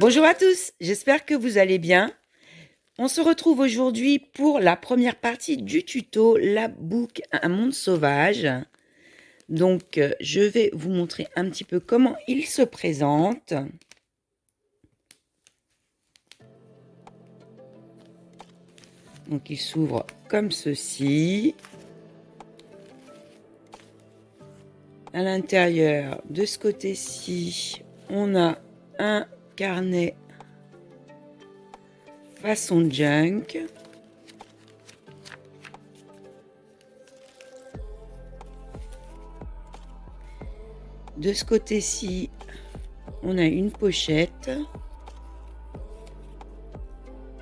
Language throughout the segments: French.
Bonjour à tous, j'espère que vous allez bien. On se retrouve aujourd'hui pour la première partie du tuto La Book Un monde sauvage. Donc, je vais vous montrer un petit peu comment il se présente. Donc, il s'ouvre comme ceci. À l'intérieur, de ce côté-ci, on a un carnet façon junk. De ce côté-ci, on a une pochette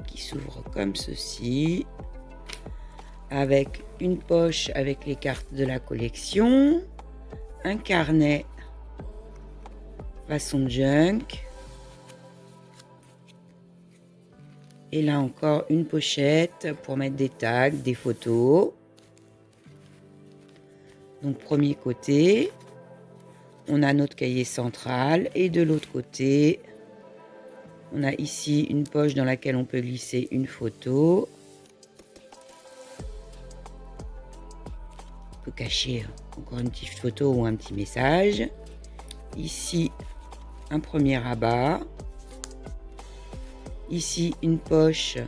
qui s'ouvre comme ceci, avec une poche avec les cartes de la collection, un carnet façon junk, et là encore une pochette pour mettre des tags, des photos. Donc premier côté, on a notre cahier central, et de l'autre côté, on a ici une poche dans laquelle on peut glisser une photo. On peut cacher encore une petite photo ou un petit message. Ici, un premier rabat. Ici, une poche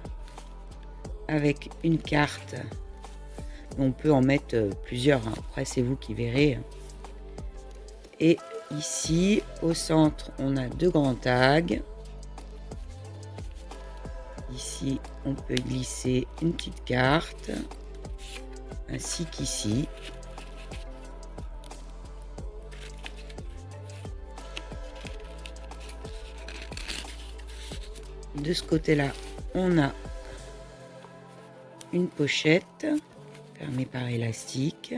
avec une carte. On peut en mettre plusieurs. Après, c'est vous qui verrez. Et ici, au centre, on a deux grands tags. Ici, on peut glisser une petite carte, ainsi qu'ici. De ce côté-là, on a une pochette fermée par élastique,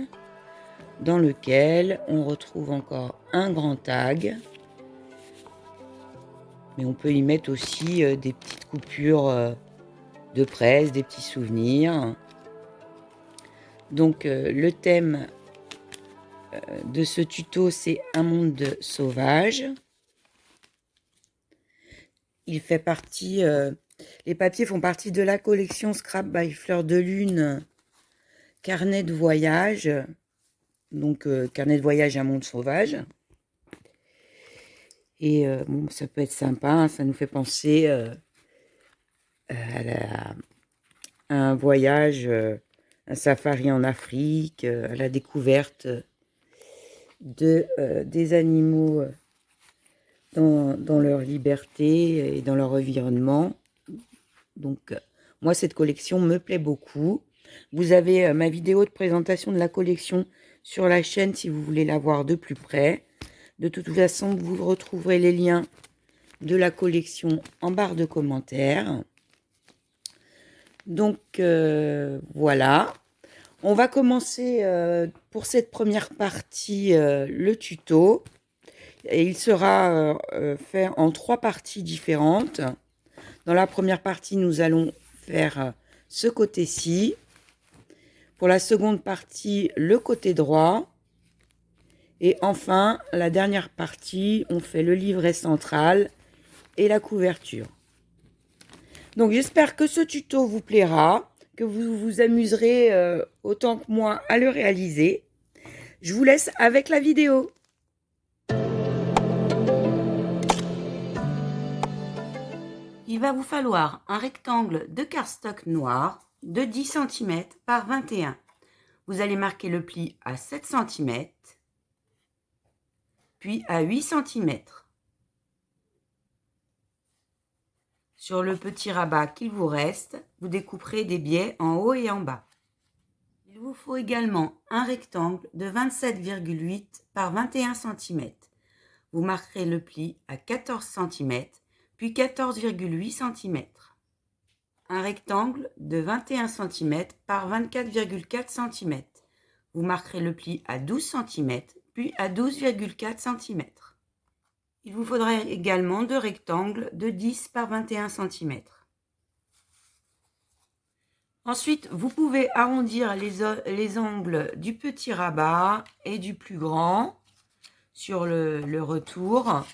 dans lequel on retrouve encore un grand tag. Mais on peut y mettre aussi des petites coupures de presse, des petits souvenirs. Donc le thème de ce tuto, c'est un monde sauvage. Il fait partie, les papiers font partie de la collection Scrap by Fleur de Lune, carnet de voyage. Donc carnet de voyage un monde sauvage. Et bon, ça peut être sympa, hein, ça nous fait penser à un voyage, un safari en Afrique, à la découverte des animaux dans leur liberté et dans leur environnement. Donc, moi, cette collection me plaît beaucoup. Vous avez ma vidéo de présentation de la collection sur la chaîne si vous voulez la voir de plus près. De toute façon, vous retrouverez les liens de la collection en barre de commentaires. Donc, voilà. On va commencer pour cette première partie le tuto. Et il sera fait en 3 parties différentes. Dans la première partie, nous allons faire ce côté-ci. Pour la seconde partie, le côté droit. Et enfin, la dernière partie, on fait le livret central et la couverture. Donc j'espère que ce tuto vous plaira, que vous vous amuserez autant que moi à le réaliser. Je vous laisse avec la vidéo. Il va vous falloir un rectangle de cardstock noir de 10 cm par 21. Vous allez marquer le pli à 7 cm, puis à 8 cm. Sur le petit rabat qu'il vous reste, vous découperez des biais en haut et en bas. Il vous faut également un rectangle de 27,8 par 21 cm. Vous marquerez le pli à 14 cm, puis 14,8 cm. Un rectangle de 21 cm par 24,4 cm. Vous marquerez le pli à 12 cm, puis à 12,4 cm. Il vous faudra également 2 rectangles de 10 par 21 cm. Ensuite, vous pouvez arrondir les angles du petit rabat et du plus grand sur le retour.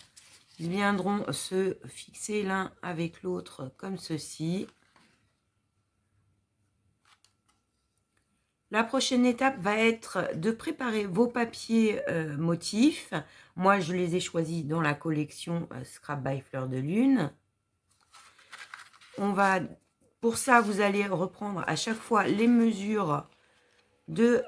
Ils viendront se fixer l'un avec l'autre comme ceci. La prochaine étape va être de préparer vos papiers motifs. Moi, je les ai choisis dans la collection Scrap by Fleur de Lune. Pour ça, vous allez reprendre à chaque fois les mesures de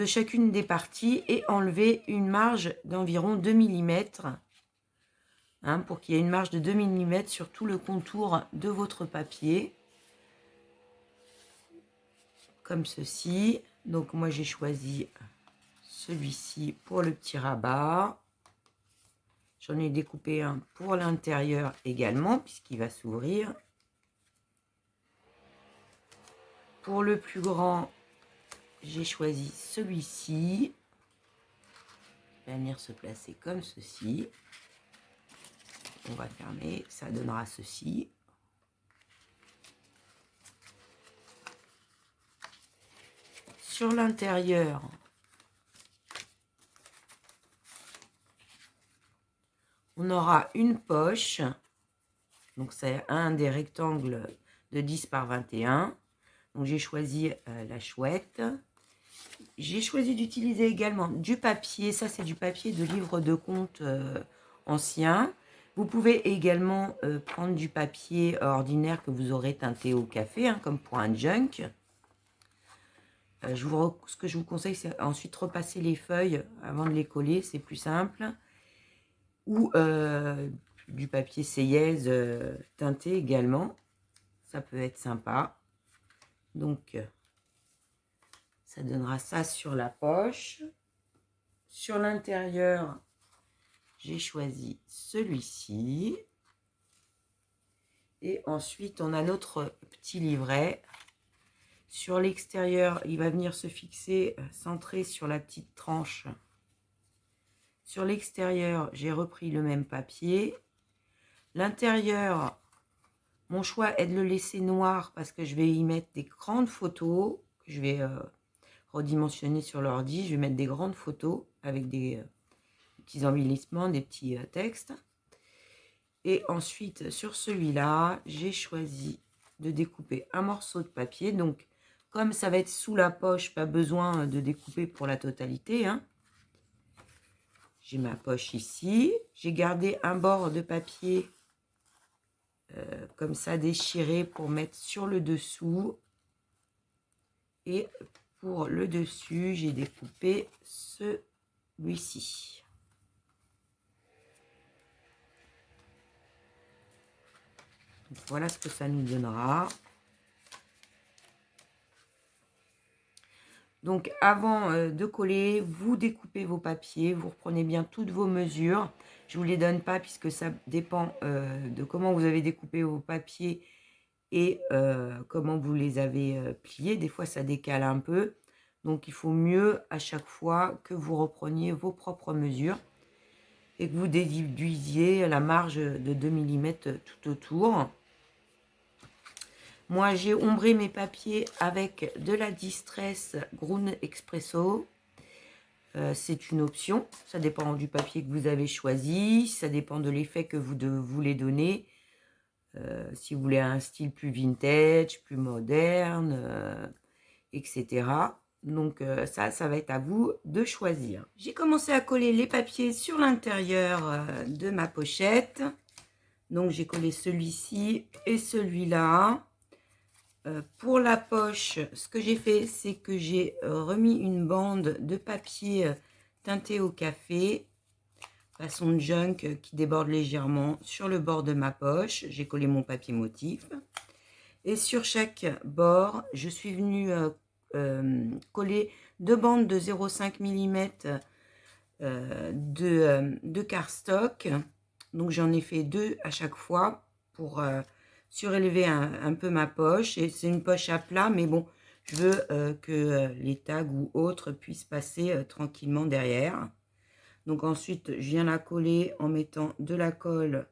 chacune des parties et enlever une marge d'environ 2 mm. Hein, pour qu'il y ait une marge de 2 mm sur tout le contour de votre papier. Comme ceci. Donc moi j'ai choisi celui-ci pour le petit rabat. J'en ai découpé un pour l'intérieur également puisqu'il va s'ouvrir. Pour le plus grand, j'ai choisi celui-ci. Il va venir se placer comme ceci. On va fermer, ça donnera ceci. Sur l'intérieur, on aura une poche. Donc c'est un des rectangles de 10 par 21. Donc j'ai choisi la chouette. J'ai choisi d'utiliser également du papier. Ça c'est du papier de livre de compte ancien. Vous pouvez également prendre du papier ordinaire que vous aurez teinté au café, hein, comme pour un junk. Ce que je vous conseille, c'est ensuite repasser les feuilles avant de les coller, c'est plus simple. Ou du papier Seyez teinté également, ça peut être sympa. Donc, ça donnera ça sur la poche. Sur l'intérieur, j'ai choisi celui-ci. Et ensuite, on a notre petit livret. Sur l'extérieur, il va venir se fixer, centré sur la petite tranche. Sur l'extérieur, j'ai repris le même papier. L'intérieur, mon choix est de le laisser noir parce que je vais y mettre des grandes photos que je vais redimensionner sur l'ordi. Je vais mettre des grandes photos avec des petits embellissements, des petits textes. Et ensuite, sur celui-là, j'ai choisi de découper un morceau de papier. Donc, comme ça va être sous la poche, pas besoin de découper pour la totalité, hein. J'ai ma poche ici. J'ai gardé un bord de papier comme ça déchiré pour mettre sur le dessous. Et pour le dessus, j'ai découpé celui-ci. Voilà ce que ça nous donnera. Donc avant de coller, vous découpez vos papiers, vous reprenez bien toutes vos mesures. Je ne vous les donne pas puisque ça dépend de comment vous avez découpé vos papiers et comment vous les avez pliés. Des fois ça décale un peu. Donc il faut mieux à chaque fois que vous repreniez vos propres mesures et que vous déduisiez la marge de 2 mm tout autour. Moi, j'ai ombré mes papiers avec de la Distress Ground Espresso. C'est une option. Ça dépend du papier que vous avez choisi. Ça dépend de l'effet que vous voulez donner. Si vous voulez un style plus vintage, plus moderne, etc. Donc, ça va être à vous de choisir. J'ai commencé à coller les papiers sur l'intérieur de ma pochette. Donc, j'ai collé celui-ci et celui-là. Pour la poche, ce que j'ai fait, c'est que j'ai remis une bande de papier teinté au café, façon junk qui déborde légèrement sur le bord de ma poche. J'ai collé mon papier motif. Et sur chaque bord, je suis venue coller deux bandes de 0,5 mm de cardstock. Donc j'en ai fait deux à chaque fois pour surélever un peu ma poche. Et c'est une poche à plat, mais bon, je veux que les tags ou autres puissent passer tranquillement derrière. Donc ensuite, je viens la coller en mettant de la colle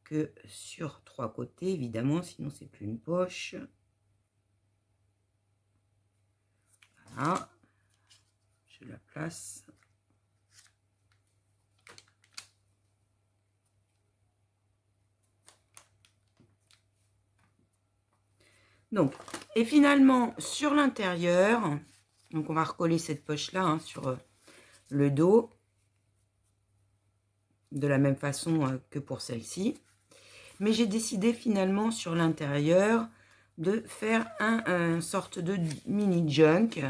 que sur trois côtés, évidemment, sinon c'est plus une poche. Voilà, je la place. Donc, et finalement, sur l'intérieur, donc on va recoller cette poche-là hein, sur le dos, de la même façon que pour celle-ci. Mais j'ai décidé finalement sur l'intérieur de faire un sorte de mini junk.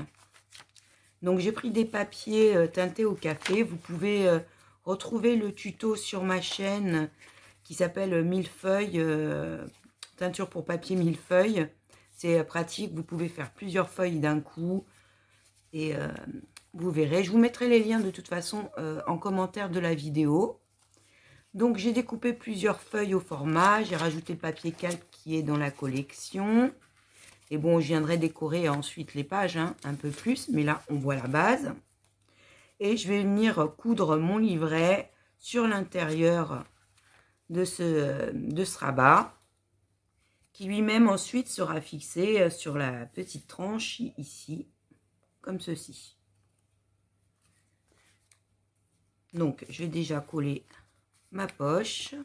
Donc j'ai pris des papiers teintés au café. Vous pouvez retrouver le tuto sur ma chaîne qui s'appelle Millefeuille, teinture pour papier millefeuille. C'est pratique, vous pouvez faire plusieurs feuilles d'un coup et vous verrez. Je vous mettrai les liens de toute façon en commentaire de la vidéo. Donc j'ai découpé plusieurs feuilles au format, j'ai rajouté le papier calque qui est dans la collection. Et bon, je viendrai décorer ensuite les pages hein, un peu plus, mais là on voit la base. Et je vais venir coudre mon livret sur l'intérieur de ce rabat, qui lui-même ensuite sera fixé sur la petite tranche ici, comme ceci. Donc je vais déjà coller ma poche.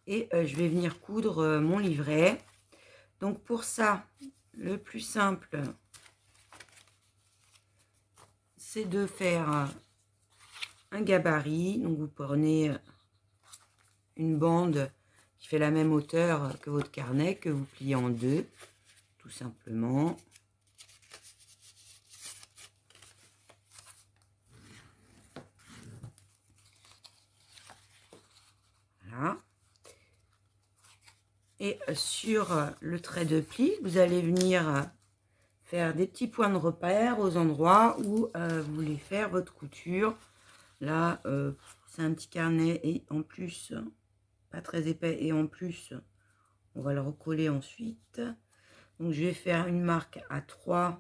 Et je vais venir coudre mon livret. Donc pour ça, le plus simple, c'est de faire un gabarit. Donc vous prenez une bande qui fait la même hauteur que votre carnet, que vous pliez en deux, tout simplement. Voilà. Et sur le trait de pli, vous allez venir faire des petits points de repère aux endroits où vous voulez faire votre couture. Là, c'est un petit carnet et en plus, pas très épais, et en plus, on va le recoller ensuite. Donc, je vais faire une marque à 3-4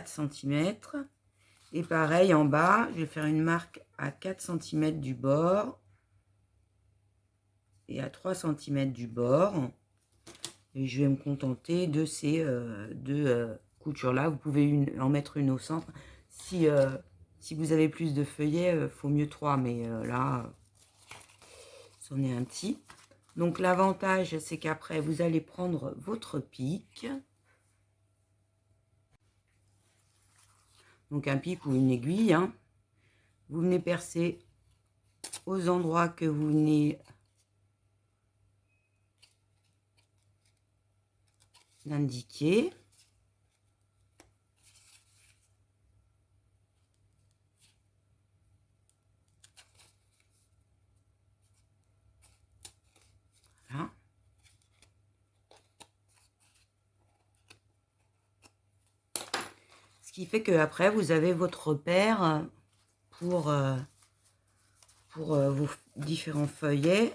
cm. Et pareil, en bas, je vais faire une marque à 4 cm du bord et à 3 cm du bord. Et je vais me contenter de ces deux coutures-là. Vous pouvez en mettre une au centre. Si vous avez plus de feuillets, faut mieux 3, mais là, c'en est un petit. Donc l'avantage, c'est qu'après, vous allez prendre votre pic. Donc un pic ou une aiguille. Hein. Vous venez percer aux endroits que vous venez d'indiquer. Voilà. Ce qui fait que après vous avez votre repère pour vos différents feuillets.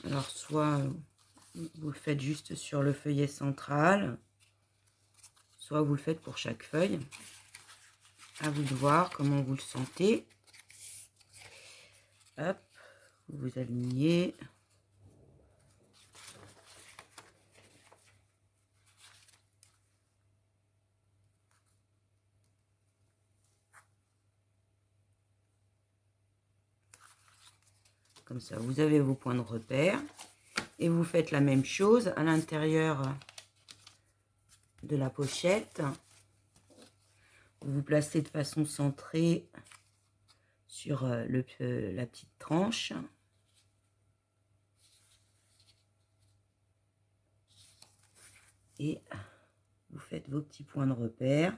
Alors soit vous le faites juste sur le feuillet central, soit vous le faites pour chaque feuille. À vous de voir comment vous le sentez. Hop, vous vous alignez. Comme ça, vous avez vos points de repère. Et vous faites la même chose à l'intérieur de la pochette. Vous vous placez de façon centrée sur la petite tranche. Et vous faites vos petits points de repère.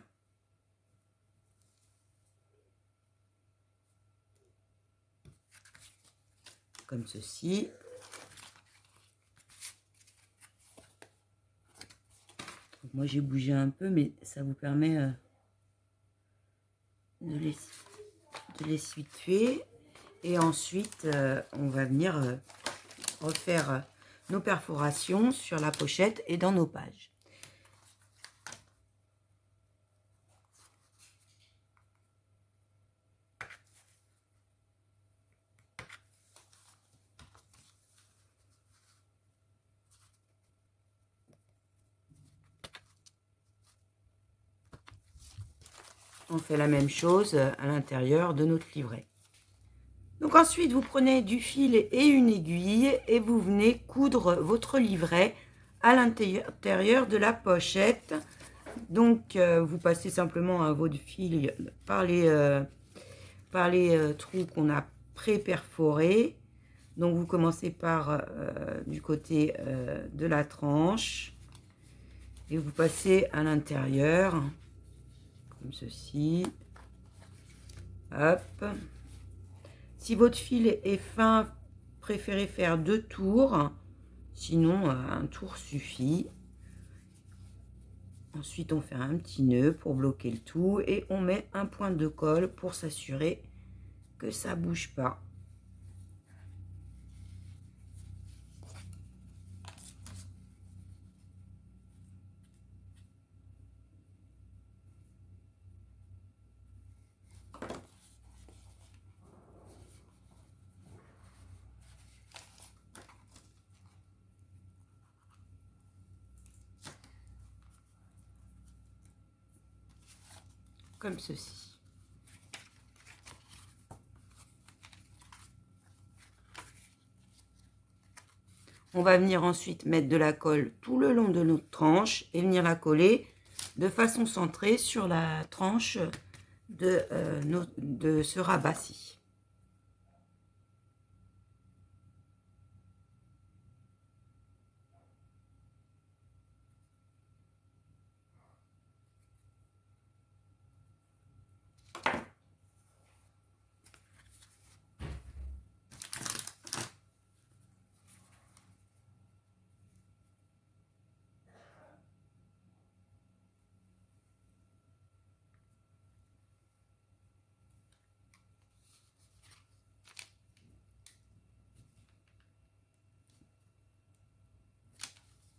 Comme ceci. Donc moi j'ai bougé un peu, mais ça vous permet de les situer. Et ensuite, on va venir refaire nos perforations sur la pochette et dans nos pages. on fait la même chose à l'intérieur de notre livret. Donc ensuite, vous prenez du fil et une aiguille et vous venez coudre votre livret à l'intérieur de la pochette. Donc, vous passez simplement votre fil par les trous qu'on a pré-perforés. Donc, vous commencez par du côté de la tranche et vous passez à l'intérieur, comme ceci. Hop. Si votre fil est fin, préférez faire 2 tours. Sinon, un tour suffit. Ensuite, on fait un petit nœud pour bloquer le tout et on met un point de colle pour s'assurer que ça ne bouge pas. Comme ceci. On va venir ensuite mettre de la colle tout le long de notre tranche et venir la coller de façon centrée sur la tranche de ce rabat-ci.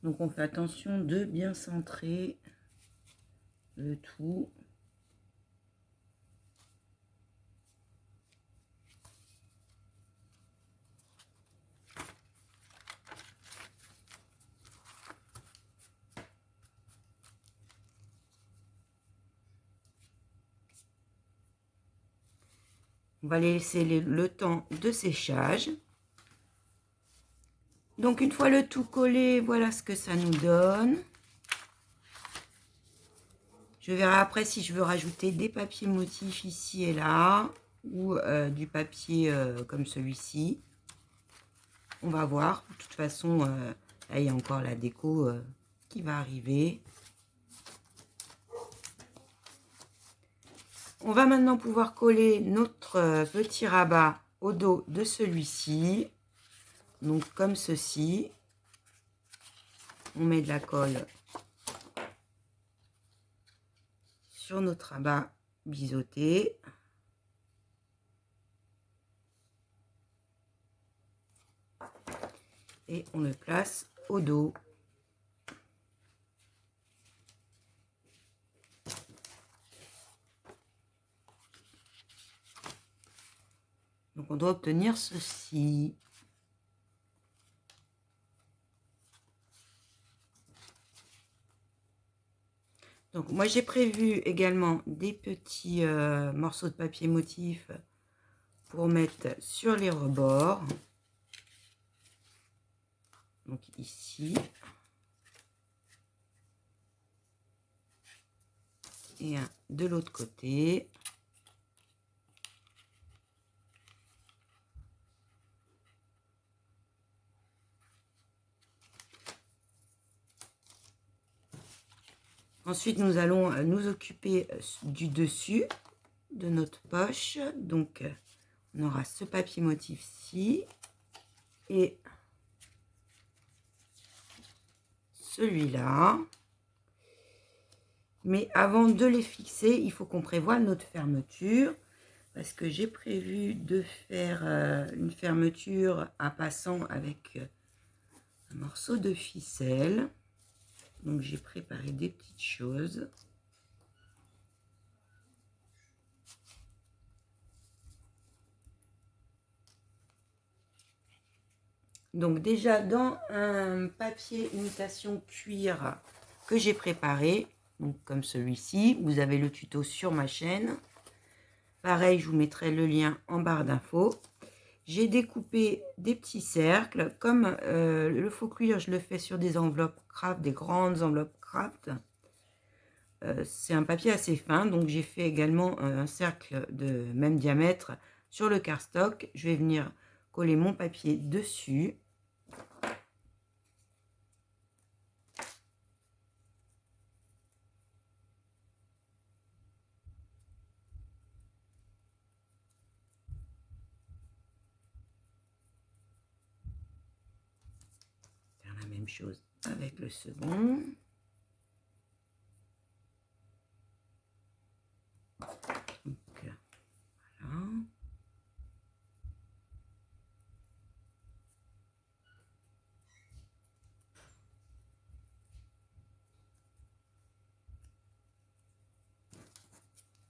Donc on fait attention de bien centrer le tout. On va laisser le temps de séchage. Donc une fois le tout collé, voilà ce que ça nous donne. Je verrai après si je veux rajouter des papiers motifs ici et là, ou du papier comme celui-ci. On va voir. De toute façon, là, il y a encore la déco qui va arriver. On va maintenant pouvoir coller notre petit rabat au dos de celui-ci. Donc comme ceci. On met de la colle sur notre rabat biseauté. Et on le place au dos. Donc on doit obtenir ceci. Donc moi j'ai prévu également des petits morceaux de papier motif pour mettre sur les rebords. Donc ici. Et un de l'autre côté. Ensuite, nous allons nous occuper du dessus de notre poche. Donc, on aura ce papier motif-ci et celui-là. Mais avant de les fixer, il faut qu'on prévoie notre fermeture. Parce que j'ai prévu de faire une fermeture à passant avec un morceau de ficelle. Donc j'ai préparé des petites choses. Donc déjà dans un papier imitation cuir que j'ai préparé, Donc, comme celui-ci, vous avez le tuto sur ma chaîne. Pareil, je vous mettrai le lien en barre d'infos. J'ai découpé des petits cercles. Comme le faux cuir, je le fais sur des enveloppes craft, des grandes enveloppes craft. C'est un papier assez fin, donc j'ai fait également un cercle de même diamètre sur le cardstock. Je vais venir coller mon papier dessus. Faire la même chose avec le second. Donc, voilà.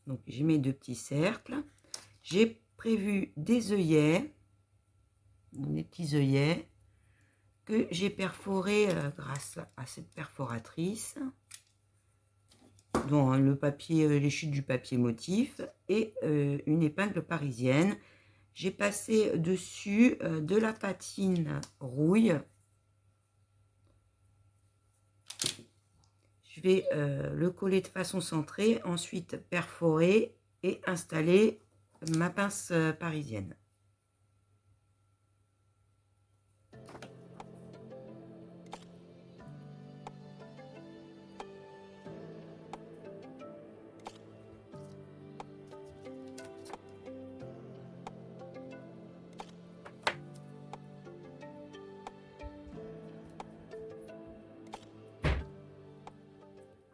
Donc j'ai mes deux petits cercles. J'ai prévu des œillets, des petits œillets que j'ai perforés grâce à cette perforatrice, dont le papier, les chutes du papier motif et une épingle parisienne. J'ai passé dessus de la patine rouille. Je vais le coller de façon centrée, ensuite perforer et installer ma pince parisienne.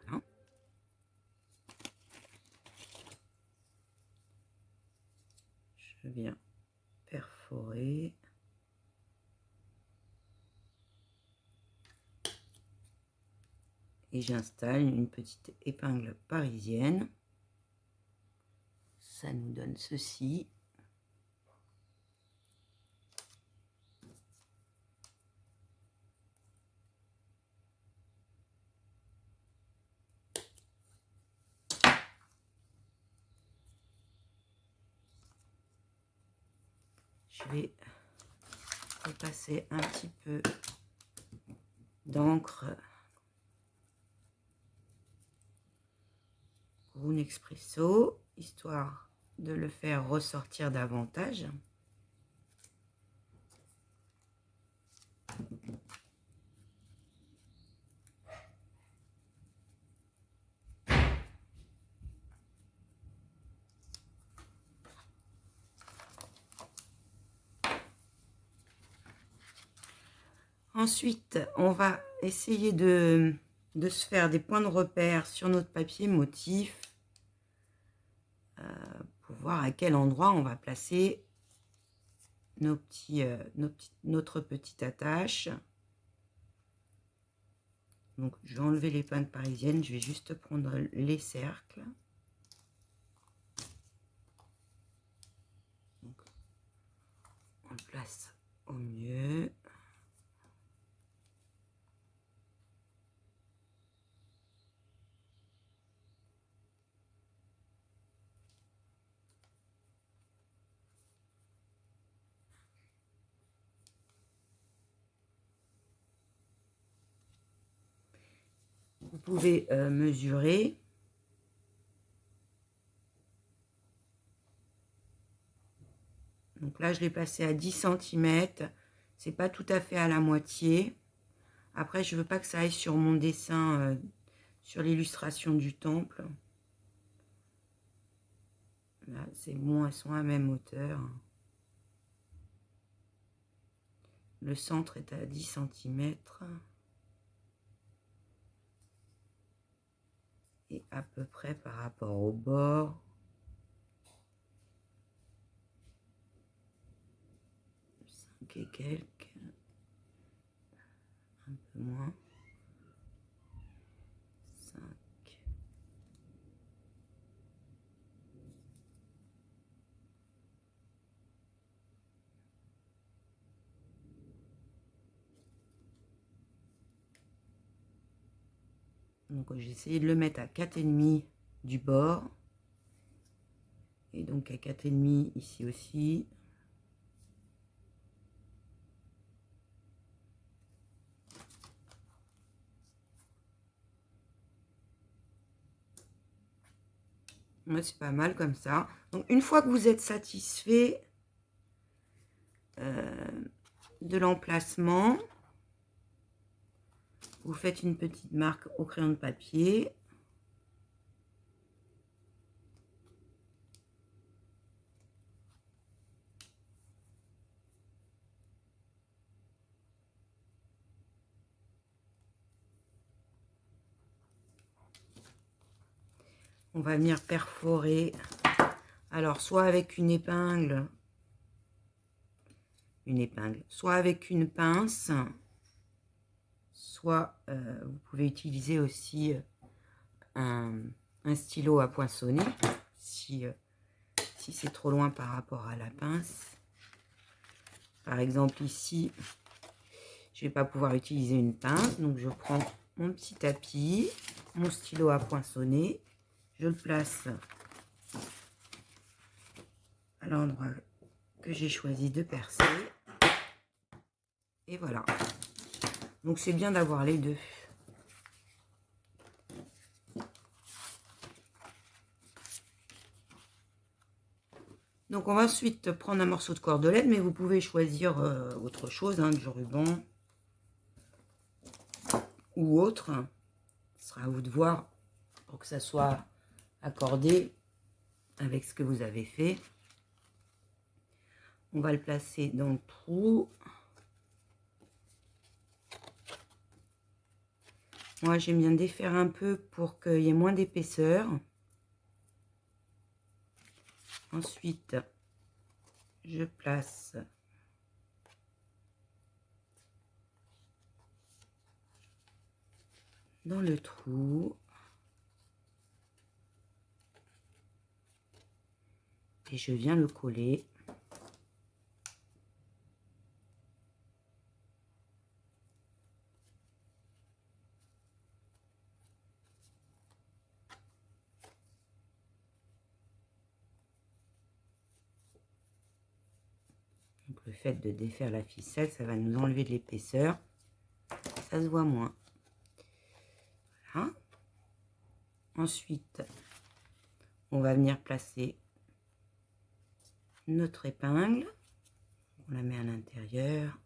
Voilà. Je viens perforer. Et j'installe une petite épingle parisienne. Ça nous donne ceci. Je vais repasser un petit peu d'encre Roux Expresso, histoire de le faire ressortir davantage. Ensuite, on va essayer de se faire des points de repère sur notre papier motif pour voir à quel endroit on va placer notre petite attache. Donc, je vais enlever l'épingle parisienne, je vais juste prendre les cercles. Donc, on le place au mieux. Vous pouvez mesurer. Donc là, je l'ai placé à 10 cm. C'est pas tout à fait à la moitié. Après, je veux pas que ça aille sur mon dessin, sur l'illustration du temple. Là, c'est bon, elles sont à la même hauteur. Le centre est à 10 cm. Et à peu près par rapport au bord. 5 et quelques. Un peu moins. 5. Donc j'ai essayé de le mettre à 4,5 du bord. Et donc à 4,5 ici aussi. Ouais, c'est pas mal comme ça. Donc une fois que vous êtes satisfait de l'emplacement, vous faites une petite marque au crayon de papier. On va venir perforer. Alors, soit avec une épingle, soit avec une pince, soit vous pouvez utiliser aussi un stylo à poinçonner si c'est trop loin par rapport à la pince. Par exemple ici, je vais pas pouvoir utiliser une pince, donc je prends mon petit tapis, mon stylo à poinçonner, je le place à l'endroit que j'ai choisi de percer, et voilà. Donc c'est bien d'avoir les deux. Donc on va ensuite prendre un morceau de cordelette, mais vous pouvez choisir autre chose, hein, du ruban ou autre. Ce sera à vous de voir pour que ça soit accordé avec ce que vous avez fait. On va le placer dans le trou. Moi j'aime bien défaire un peu pour qu'il y ait moins d'épaisseur. Ensuite, je place dans le trou et je viens le coller. Donc le fait de défaire la ficelle, ça va nous enlever de l'épaisseur. Ça se voit moins. Voilà. Ensuite, on va venir placer notre épingle. On la met à l'intérieur.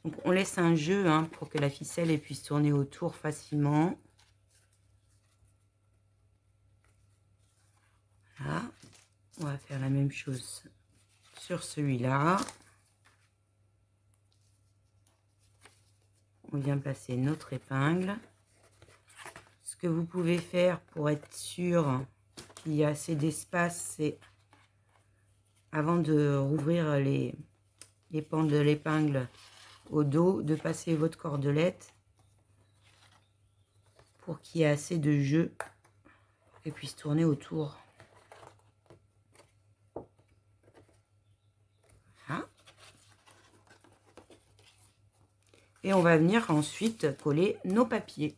Donc on laisse un jeu hein, pour que la ficelle elle puisse tourner autour facilement. Voilà. On va faire la même chose sur celui-là. On vient placer notre épingle. Ce que vous pouvez faire pour être sûr qu'il y a assez d'espace, c'est avant de rouvrir les pans de l'épingle au dos, de passer votre cordelette pour qu'il y ait assez de jeu et puisse tourner autour. Voilà. Et on va venir ensuite coller nos papiers.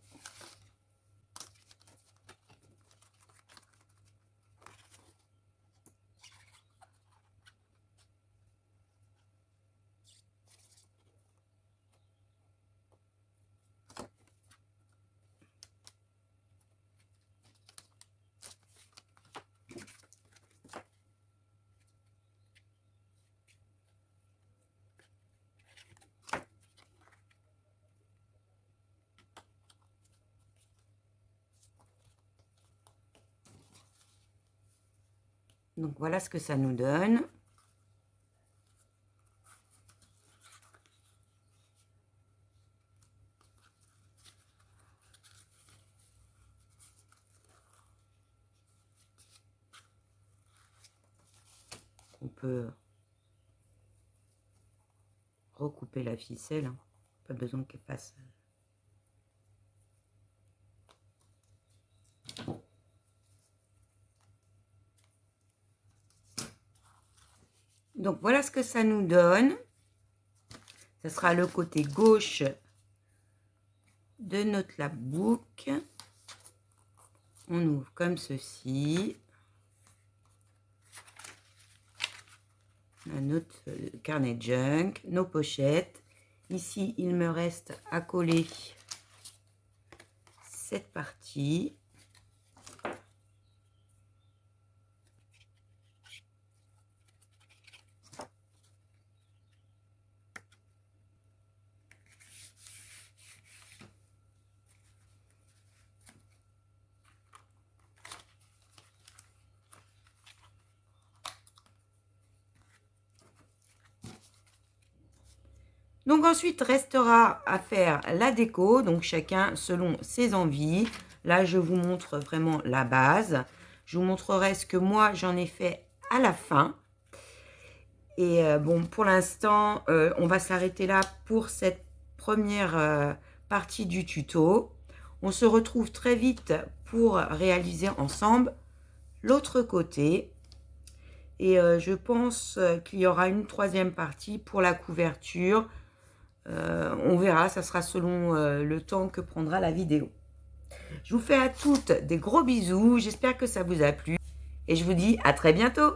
Donc voilà ce que ça nous donne. On peut recouper la ficelle, hein. Pas besoin qu'elle passe. Donc voilà ce que ça nous donne. Ce sera le côté gauche de notre lapbook. On ouvre comme ceci. On a notre carnet junk, nos pochettes. Ici, il me reste à coller cette partie. Donc ensuite, restera à faire la déco, donc chacun selon ses envies. Là, je vous montre vraiment la base. Je vous montrerai ce que moi, j'en ai fait à la fin. Et bon, pour l'instant, on va s'arrêter là pour cette première partie du tuto. On se retrouve très vite pour réaliser ensemble l'autre côté. Et je pense qu'il y aura une troisième partie pour la couverture. On verra, ça sera selon le temps que prendra la vidéo. Je vous fais à toutes des gros bisous, j'espère que ça vous a plu et je vous dis à très bientôt.